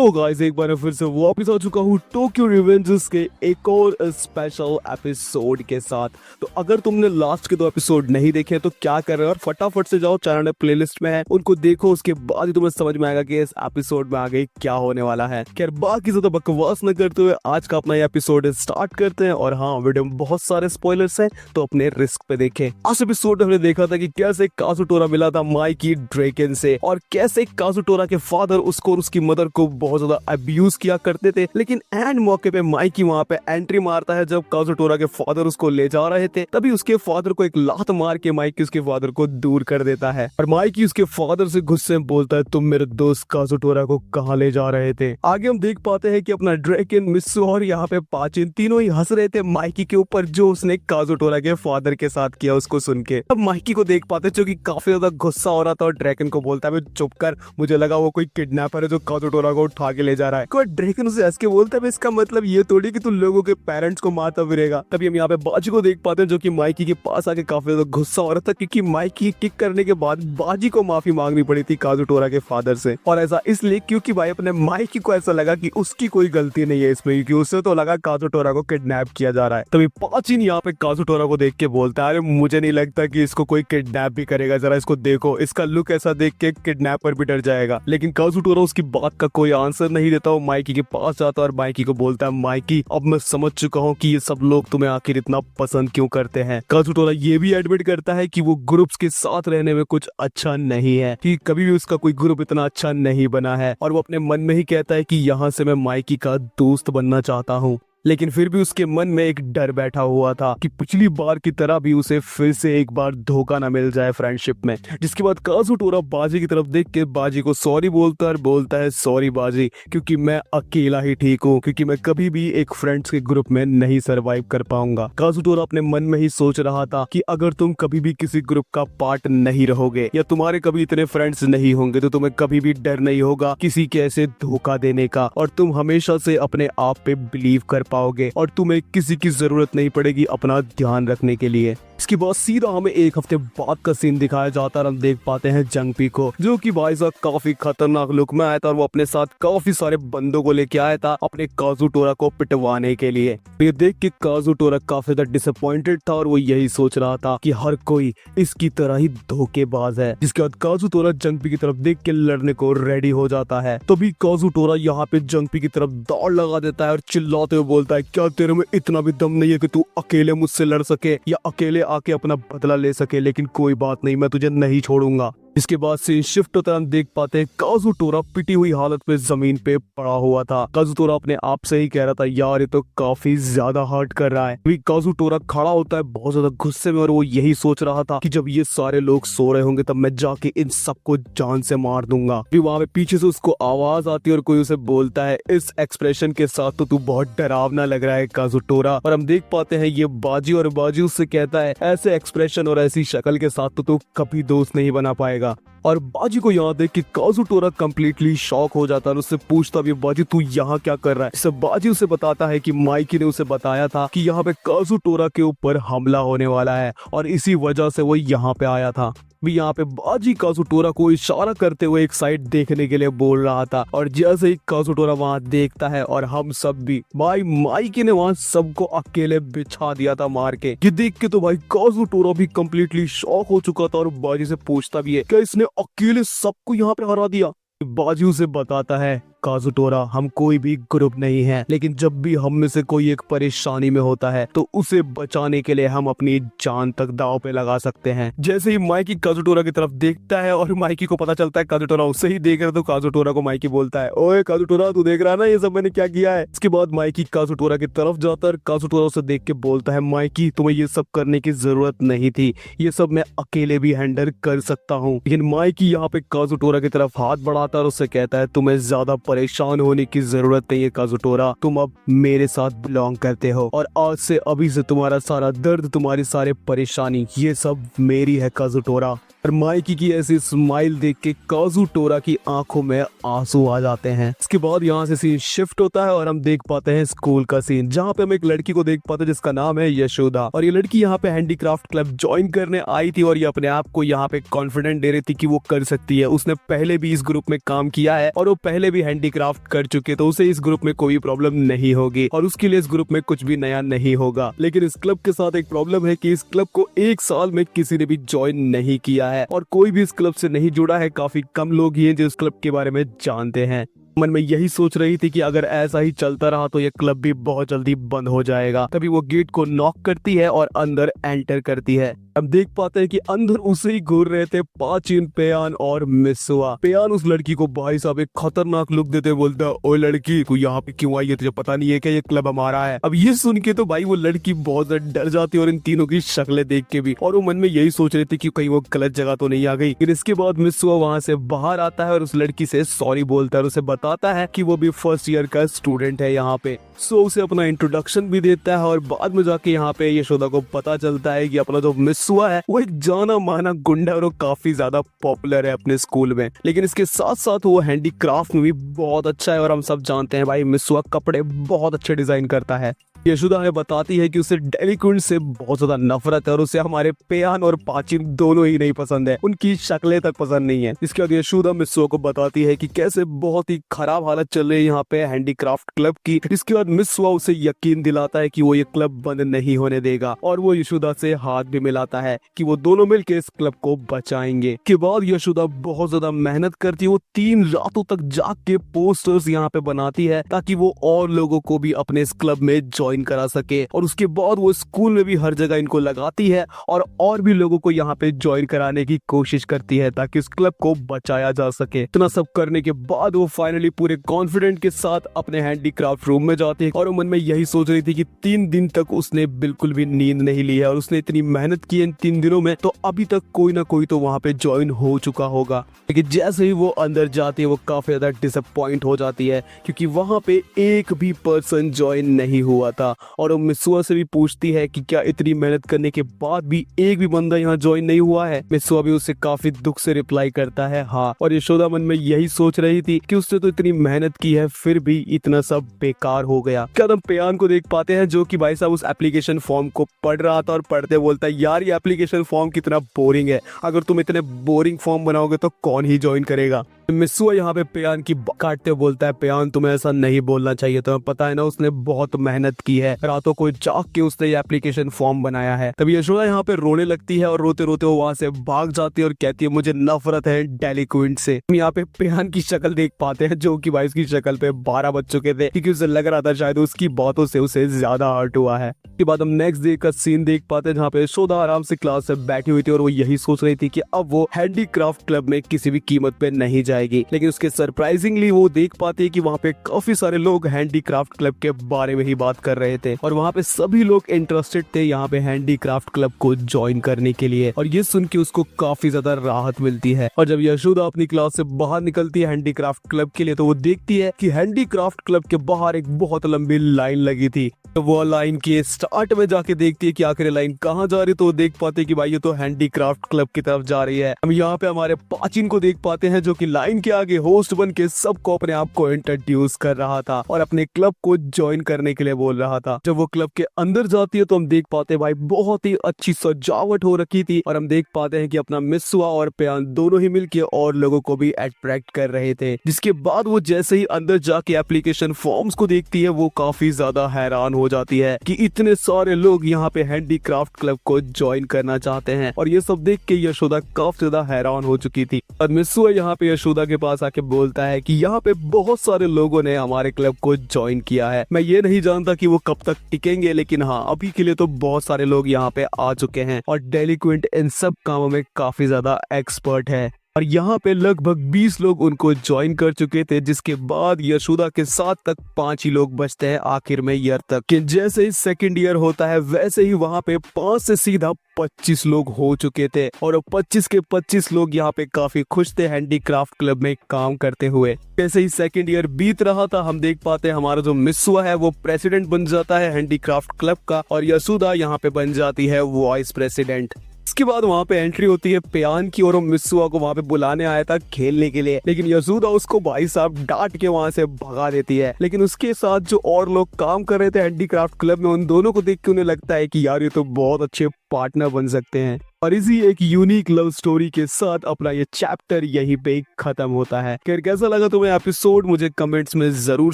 तो गाइस एक बार फिर से वापस आ चुका हूँ टोक्यो रिवेंजर्स के एक और स्पेशल एपिसोड के साथ। तो अगर तुमने लास्ट के 2 एपिसोड नहीं देखे तो क्या कर रहे हो, और फटाफट से जाओ, चैनल प्लेलिस्ट में है, उनको देखो। उसके बाद ही तुम्हें समझ में आएगा कि इस एपिसोड में आगे क्या होने वाला है। खैर बाकी ज्यादा बकवास न करते हुए आज का अपना ये एपिसोड स्टार्ट करते हैं। और हाँ, वीडियो में बहुत सारे स्पॉयलर्स हैं तो अपने रिस्क पे देखें। आज एपिसोड में हमने देखा था कि कैसे काजुटोरा मिला था माइकी ड्रैकन से, और कैसे काजुटोरा के फादर उसको और उसकी मदर को बहुत ज्यादा अब्यूज किया करते थे। लेकिन एंड मौके पे माइकी वहाँ पे एंट्री मारता है। जब काजुटोरा के फादर उसको ले जा रहे थे तभी उसके फादर को एक लात मार के माइकी उसके फादर को दूर कर देता है। और माइकी उसके फादर से गुस्से में बोलता है, तुम मेरे दोस्त काजुटोरा को कहाँ ले जा रहे थे। आगे हम देख पाते हैं कि अपना ड्रैकन, मित्सु और यहाँ पे पाचिन तीनों ही हंस रहे थे माइकी के ऊपर, जो उसने काजुटोरा के फादर के साथ किया उसको सुन के। अब माइकी को देख पाते जो कि काफी ज्यादा गुस्सा हो रहा था, और ड्रैकन को बोलता है चुप कर, मुझे लगा वो कोई किडनैपर है जो काजुटोरा को उठा के ले जा रहा है। कोई ड्रैकन उसे हंस के बोलता है, इसका मतलब ये थोड़ी कि तू लोगों के पेरेंट्स को मारता फिरेगा। तभी हम यहाँ पे बाजी को देख पाते हैं जो कि माइकी के पास आके काफी ज्यादा गुस्सा हो रहा था, क्योंकि माइकी किक करने के बाद बाजी को माफी मांगनी पड़ी थी काजुटोरा के फादर से। और ऐसा इसलिए क्योंकि भाई अपने माइकी को ऐसा लगा कि उसकी कोई गलती नहीं है इसमें, क्योंकि उससे तो लगा काजुटोरा को किडनैप किया जा रहा है। तभी पाचिन यहाँ पे काजुटोरा को देख के बोलता है, अरे मुझे नहीं लगता कि इसको कोई किडनैप भी करेगा, जरा इसको देखो, इसका लुक ऐसा देख के किडनैपर भी डर जाएगा। लेकिन काजुटोरा उसकी बात का कोई आंसर नहीं देता। वो माइकी के पास जाता है और माइकी को बोलता है, माइकी अब मैं समझ चुका हूँ कि ये सब लोग तुम्हें आखिर इतना पसंद क्यों करते हैं। काजुटोरा ये भी एडमिट करता है कि वो ग्रुप्स के साथ रहने में कुछ अच्छा नहीं है, कि कभी भी उसका कोई ग्रुप इतना अच्छा नहीं बना है। और वो अपने मन में ही कहता है कि यहाँ से मैं माइकी का दोस्त बनना चाहता हूँ। लेकिन फिर भी उसके मन में एक डर बैठा हुआ था कि पिछली बार की तरह भी उसे फिर से एक बार धोखा ना मिल जाए फ्रेंडशिप में। जिसके बाद काजुटोरा बाजी की तरफ देख के बाजी को सॉरी बोलता है, और बोलता है, सॉरी बाजी, क्योंकि मैं अकेला ही ठीक हूँ, क्योंकि मैं कभी भी एक फ्रेंड्स के ग्रुप में नहीं सरवाइव कर पाऊंगा। काजुटोरा अपने मन में ही सोच रहा था कि अगर तुम कभी भी किसी ग्रुप का पार्ट नहीं रहोगे, या तुम्हारे कभी इतने फ्रेंड्स नहीं होंगे, तो तुम्हें कभी भी डर नहीं होगा किसी के ऐसे धोखा देने का, और तुम हमेशा से अपने आप पे बिलीव कर पाओगे, और तुम्हें किसी की जरूरत नहीं पड़ेगी अपना ध्यान रखने के लिए। इसके बाद सीधा हमें एक हफ्ते बाद का सीन दिखाया जाता है। हम देख पाते हैं जंगपी को, जो कि भाई साहब काफी खतरनाक लुक में आया था, और वो अपने साथ काफी सारे बंदों को लेके आया था अपने काजुटोरा को पिटवाने के लिए। ये देख के काजुटोरा काफी ज्यादा डिसअपॉइंटेड था, और वो यही सोच रहा था कि हर कोई इसकी तरह ही धोखेबाज है। जिसके बाद काजुटोरा जंगपी की तरफ देख के लड़ने को रेडी हो जाता है। तभी काजुटोरा यहाँ पे जंगपी की तरफ दौड़ लगा देता है और चिल्लाते हुए बोलता है, क्या तेरे में इतना भी दम नहीं है कि तू अकेले मुझसे लड़ सके या अकेले आके अपना बदला ले सके? लेकिन कोई बात नहीं, मैं तुझे नहीं छोड़ूंगा। इसके बाद से शिफ्ट होता हम देख पाते हैं काजुटोरा पिटी हुई हालत में जमीन पे पड़ा हुआ था। काजुटोरा अपने आप से ही कह रहा था, यार ये तो काफी ज्यादा हर्ट कर रहा है। अभी काजुटोरा खड़ा होता है बहुत ज्यादा गुस्से में, और वो यही सोच रहा था कि जब ये सारे लोग सो रहे होंगे तब मैं जाके इन सबको जान से मार दूंगा। फिर वहां पे पीछे से उसको आवाज आती है और कोई उसे बोलता है, इस एक्सप्रेशन के साथ तो तू बहुत डरावना लग रहा है काजुटोरा। और हम देख पाते हैं ये बाजी, और बाजी उससे कहता है, ऐसे एक्सप्रेशन और ऐसी शक्ल के साथ तो तू कभी दोस्त नहीं बना पाएगा। और बाजी को यहाँ देख के काजुटोरा कंप्लीटली शॉक हो जाता है, और उससे पूछता भी, बाजी तू यहाँ क्या कर रहा है? इससे बाजी उसे बताता है कि माइकी ने उसे बताया था कि यहाँ पे काजुटोरा के ऊपर हमला होने वाला है, और इसी वजह से वो यहाँ पे आया था। भी यहाँ पे बाजी काजुटोरा को इशारा करते हुए एक साइड देखने के लिए बोल रहा था, और जैसे ही काजुटोरा वहाँ देखता है, और हम सब भी, भाई माइकी ने वहाँ सबको अकेले बिछा दिया था मार के। ये देख के तो भाई काजुटोरा भी कंप्लीटली शॉक हो चुका था, और बाजी से पूछता भी है, क्या इसने अकेले सबको यहाँ पे हरा दिया? बाजी उसे बताता है, काजुटोरा हम कोई भी ग्रुप नहीं है, लेकिन जब भी हम में से कोई एक परेशानी में होता है तो उसे बचाने के लिए हम अपनी जान तक दांव पे लगा सकते हैं। जैसे ही माइकी काजुटोरा की तरफ देखता है, और माइकी को पता चलता है काजुटोरा उससे ही देख रहा है, तो काजुटोरा को माइकी बोलता है, ओए काजुटोरा तू देख रहा है ना ये सब मैंने क्या किया है? इसके बाद माइकी काजुटोरा की तरफ जाता है, काजुटोरा उसे देख के बोलता है, माइकी तुम्हें ये सब करने की जरूरत नहीं थी, ये सब मैं अकेले भी हैंडल कर सकता हूँ। लेकिन माइकी यहाँ पे काजुटोरा की तरफ हाथ बढ़ाता है और उससे कहता है, तुम्हें ज्यादा परेशान होने की जरूरत नहीं है काजुटोरा, तुम अब मेरे साथ बिलोंग करते हो, और आज से अभी से तुम्हारा सारा दर्द, तुम्हारी सारे परेशानी, ये सब मेरी है काजुटोरा। और माइकी की ऐसी स्माइल देख के काजुटोरा की आंखों में आंसू आ जाते हैं। इसके बाद यहाँ से सीन शिफ्ट होता है और हम देख पाते हैं स्कूल का सीन, जहाँ पे हम एक लड़की को देख पाते हैं जिसका नाम है यशोदा। और ये लड़की यहाँ पे हैंडीक्राफ्ट क्लब ज्वाइन करने आई थी और ये अपने आप को यहाँ पे कॉन्फिडेंट दे रही थी कि वो कर सकती है। उसने पहले भी इस ग्रुप में काम किया है और वो पहले भी हैंडीक्राफ्ट कर चुके, तो उसे इस ग्रुप में कोई प्रॉब्लम नहीं होगी और उसके लिए इस ग्रुप में कुछ भी नया नहीं होगा। लेकिन इस क्लब के साथ एक प्रॉब्लम है कि इस क्लब को 1 साल में किसी ने भी ज्वाइन नहीं किया है और कोई भी इस क्लब से नहीं जुड़ा है। काफी कम लोग ही हैं जो इस क्लब के बारे में जानते हैं। मन में यही सोच रही थी कि अगर ऐसा ही चलता रहा तो ये क्लब भी बहुत जल्दी बंद हो जाएगा। तभी वो गेट को नॉक करती है और अंदर एंटर करती है। हम देख पाते हैं कि अंदर उसे ही घूर रहे थे पाचिन, पेयान और मिसुआ। पेयान उस लड़की को भाई साहब एक खतरनाक लुक देते बोलता है, ओए लड़की तू यहाँ पे क्यों आई है, तुझे पता नहीं है क्या ये क्लब हमारा है। अब ये सुन के तो भाई वो लड़की बहुत डर जाती है और इन तीनों की शक्लें देख के भी, और वो मन में यही सोच रही थी कि कहीं वो गलत जगह तो नहीं आ गई। फिर इसके बाद मिसुआ वहां से बाहर आता है और उस लड़की से सॉरी बोलता है और उसे बताता है कि वो भी फर्स्ट ईयर का स्टूडेंट है यहाँ पे। सो उसे अपना इंट्रोडक्शन भी देता है और बाद में जाके यहाँ पे यशोदा को पता चलता है कि अपना जो मिसुआ है वो एक जाना माना गुंडा और वो काफी ज्यादा पॉपुलर है अपने स्कूल में। लेकिन इसके साथ साथ वो हैंडीक्राफ्ट में भी बहुत अच्छा है और हम सब जानते हैं भाई मिसुआ कपड़े बहुत अच्छे डिजाइन करता है। यशोदा हमें बताती है कि उसे डेलिक्विड से बहुत ज्यादा नफरत है और उसे हमारे पेयान और पाचिन दोनों ही नहीं पसंद है, उनकी शक्लें तक पसंद नहीं है। इसके बाद यशोदा मिसुआ को बताती है कि कैसे बहुत ही खराब हालत चल रही है यहाँ पे हैंडीक्राफ्ट क्लब की। इसके बाद मिसुआ उसे यकीन दिलाता है कि वो ये क्लब बंद नहीं होने देगा और वो यशोदा से हाथ भी मिलाता है कि वो दोनों मिलकर इस क्लब को बचाएंगे। के बाद यशोदा बहुत ज्यादा मेहनत करती है, वो 3 रातों तक जाग के पोस्टर्स यहाँ पे बनाती है ताकि वो और लोगों को भी अपने इस क्लब में ज्वाइन करा सके। और उसके बाद वो स्कूल में भी हर जगह इनको लगाती है और भी लोगों को यहाँ पे ज्वाइन कराने की कोशिश करती है ताकि इस क्लब को बचाया जा सके। इतना सब करने के बाद वो फाइनली पूरे कॉन्फिडेंट के साथ अपने हैंडीक्राफ्ट रूम में जाती है और वो मन में यही सोच रही थी कि 3 दिन तक उसने बिल्कुल भी नींद नहीं ली है और उसने इतनी मेहनत की इन 3 दिनों में, तो अभी तक कोई ना कोई तो वहां पे ज्वाइन हो चुका होगा। लेकिन जैसे ही वो अंदर जाती है वो काफी ज्यादा डिसअपॉइंट हो जाती है क्योंकि वहां पे एक भी पर्सन ज्वाइन नहीं हुआ था। और वो मिसुआ से भी पूछती है कि क्या इतनी मेहनत करने के बाद भी एक भी बंदा यहाँ ज्वाइन नहीं हुआ है। मिसुआ भी उसे काफी दुख से रिप्लाई करता है हाँ। और यशोदा मन में यही सोच रही थी कि उसने तो इतनी मेहनत की है फिर भी इतना सब बेकार हो गया। क्या हम पेयान को देख पाते हैं जो कि भाई साहब उस एप्लीकेशन फॉर्म को पढ़ रहा था और पढ़ते बोलता है यार ये एप्लीकेशन फॉर्म कितना बोरिंग है, अगर तुम इतने बोरिंग फॉर्म बनाओगे तो कौन ही ज्वाइन करेगा। मिसुआ यहाँ पे पेयान की काटते बोलता है पेयान तुम्हें ऐसा नहीं बोलना चाहिए, तुम्हें पता है ना उसने बहुत मेहनत की है, रातों को जाग के उसने ये एप्लीकेशन फॉर्म बनाया है। तभी यशोदा यहाँ पे रोने लगती है और रोते रोते वो वहां से भाग जाती है और कहती है मुझे नफरत है डेलिक्विड से। हम यहाँ पे पेयान की शक्ल देख पाते हैं जो कि भाई उसकी शक्ल पे 12 बज चुके थे क्योंकि उसे लग रहा था शायद उसकी बातों से उसे ज्यादा हर्ट हुआ है। उसके बाद हम नेक्स्ट डे का सीन देख पाते हैं जहाँ पे यशोदा आराम से क्लास से बैठी हुई थी और वो यही सोच रही थी कि अब वो हैंडीक्राफ्ट क्लब में किसी भी कीमत पे नहीं जाएगी। लेकिन उसके सरप्राइजिंगली वो देख पाते हैं कि वहाँ पे काफी सारे लोग हैंडीक्राफ्ट क्लब के बारे में ही बात कर रहे थे और वहाँ पे सभी लोग इंटरेस्टेड थे यहाँ पे हैंडीक्राफ्ट क्लब को ज्वाइन करने के लिए। और ये सुन के उसको काफी ज्यादा राहत मिलती है। और जब यशोदा अपनी क्लास से बाहर निकलती है हैंडीक्राफ्ट क्लब के लिए तो वो देखती है कि हैंडीक्राफ्ट क्लब के बाहर एक बहुत लंबी लाइन लगी थी। तो वो लाइन के स्टार्ट में जाके देखती है कि आखिर लाइन कहाँ जा रही, तो देख पाते हैं कि भाई ये तो हैंडीक्राफ्ट क्लब की तरफ जा रही है। हम यहाँ पे हमारे पाचिन को देख पाते हैं जो कि लाइन के आगे होस्ट बन के सबको अपने आप को इंट्रोड्यूस कर रहा था और अपने क्लब को ज्वाइन करने के लिए बोल रहा था। जब वो क्लब के अंदर जाती है तो हम देख पाते हैं भाई बहुत ही अच्छी सजावट हो रखी थी और हम देख पाते हैं कि अपना मिसुआ और पेयान दोनों ही मिलके और लोगों को भी अट्रैक्ट कर रहे थे। जिसके बाद वो जैसे ही अंदर जाके एप्लीकेशन फॉर्म्स को देखती है वो काफी ज्यादा हैरान हो जाती है कि इतने सारे लोग यहाँ पे हैंडीक्राफ्ट क्लब को ज्वाइन करना चाहते हैं। और ये सब देख के यशोदा काफी ज्यादा हैरान हो चुकी थी। और मिसुआ यहाँ पे यशोदा के पास आके बोलता है कि यहाँ पे बहुत सारे लोगों ने हमारे क्लब को ज्वाइन किया है, मैं ये नहीं जानता कि वो कब तक टिकेंगे, लेकिन हाँ अभी के लिए तो बहुत सारे लोग यहाँ पे आ चुके हैं और डेलिक्विड इन सब कामों में काफी ज्यादा एक्सपर्ट है। और यहाँ पे लगभग 20 लोग उनको ज्वाइन कर चुके थे, जिसके बाद यशोदा के साथ तक 5 ही लोग बचते हैं आखिर में ईयर तक। कि जैसे ही सेकंड ईयर होता है वैसे ही वहाँ पे 5 से सीधा 25 लोग हो चुके थे और 25 के 25 लोग यहाँ पे काफी खुश थे हैंडीक्राफ्ट क्लब में काम करते हुए। जैसे ही सेकंड ईयर बीत रहा था हम देख पाते हैं हमारा जो मिसुआ है वो प्रेसिडेंट बन जाता है हैंडीक्राफ्ट क्लब का और यशोदा यहाँ पे बन जाती है वाइस प्रेसिडेंट। उसके बाद वहाँ पे एंट्री होती है पियान की और वो मित्सुआ को वहाँ पे बुलाने आया था खेलने के लिए, लेकिन यसूदा उसको भाई साहब डांट के वहाँ से भगा देती है। लेकिन उसके साथ जो और लोग काम कर रहे थे हैंडीक्राफ्ट क्लब में, उन दोनों को देख के उन्हें लगता है कि यार ये तो बहुत अच्छे पार्टनर बन सकते हैं। और इसी एक यूनिक लव स्टोरी के साथ अपना ये चैप्टर यहीं पे खत्म होता है। फिर कैसा लगा तुम्हें एपिसोड मुझे कमेंट्स में जरूर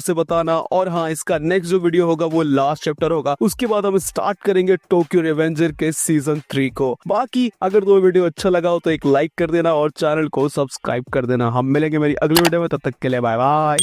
से बताना। और हाँ, इसका नेक्स्ट जो वीडियो होगा वो लास्ट चैप्टर होगा, उसके बाद हम स्टार्ट करेंगे टोक्यो रिवेंजर के सीजन 3 को। बाकी अगर तुम्हें वीडियो अच्छा लगा हो तो एक लाइक कर देना और चैनल को सब्सक्राइब कर देना। हम मिलेंगे मेरी अगली वीडियो में, तब तक के लिए बाय बाय।